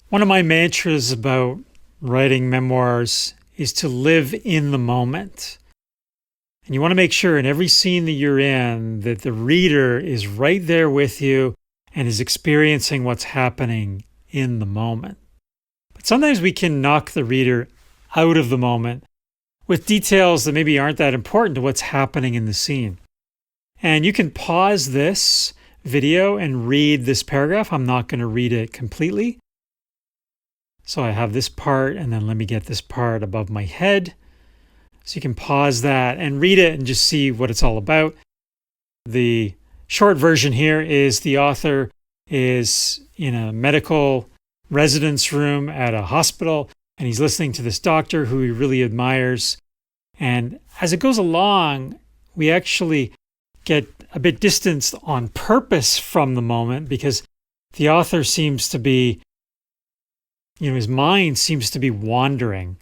One of my mantras about writing memoirs is to live in the moment. And you want to make sure in every scene that you're in that the reader is right there with you and is experiencing what's happening in the moment. But sometimes we can knock the reader out of the moment with details that maybe aren't that important to what's happening in the scene. And you can pause this video and read this paragraph. I'm not going to read it completely. So I have this part, and then let me get this part above my head. So you can pause that and read it and just see what it's all about. The short version here is the author is in a medical residence room at a hospital, and he's listening to this doctor who he really admires. And as it goes along, we actually get a bit distanced on purpose from the moment because the author seems to be, his mind seems to be wandering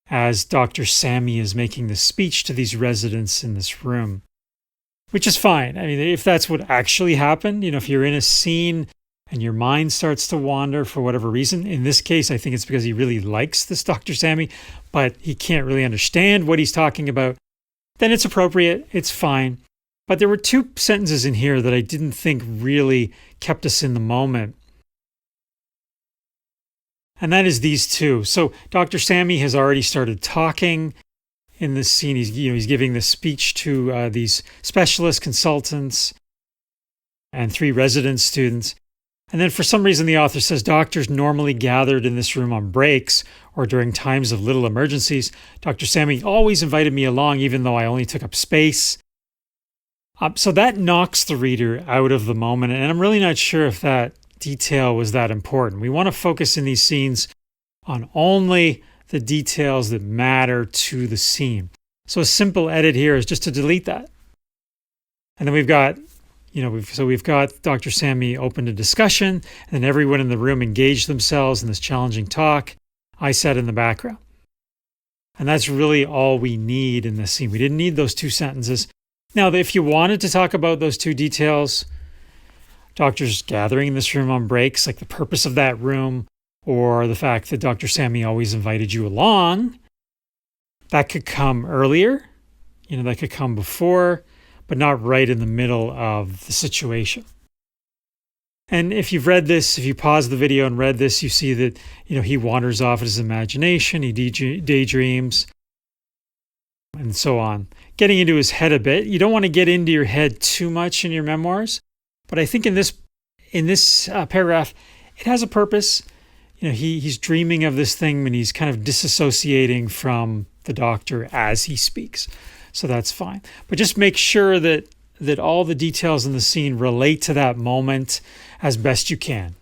as Dr. Sammy is making the speech to these residents in this room, which is fine. I mean, if that's what actually happened, if you're in a scene and your mind starts to wander for whatever reason, in this case, I think it's because he really likes this Dr. Sammy, but he can't really understand what he's talking about, then it's appropriate, it's fine. But there were two sentences in here that I didn't think really kept us in the moment. And that is these two. So Dr. Sammy has already started talking in this scene. He's giving this speech to these specialist consultants and 3 resident students. And then for some reason, the author says doctors normally gathered in this room on breaks or during times of little emergencies. Dr. Sammy always invited me along, even though I only took up space. So that knocks the reader out of the moment. And I'm really not sure if that detail was that important. We want to focus in these scenes on only the details that matter to the scene. So a simple edit here is just to delete that. And then we've got Dr. Sammy opened a discussion, and then everyone in the room engaged themselves in this challenging talk. I sat in the background. And that's really all we need in this scene. We didn't need those 2 sentences. Now, if you wanted to talk about those 2 details, doctors gathering in this room on breaks, like the purpose of that room, or the fact that Dr. Sammy always invited you along, that could come earlier, that could come before, but not right in the middle of the situation. And if you've read this, if you pause the video and read this, you see that, he wanders off in his imagination, he daydreams, and so on. Getting into his head a bit. You don't want to get into your head too much in your memoirs, but I think in this paragraph, it has a purpose. He's dreaming of this thing and he's kind of disassociating from the doctor as he speaks. So that's fine. But just make sure that all the details in the scene relate to that moment as best you can.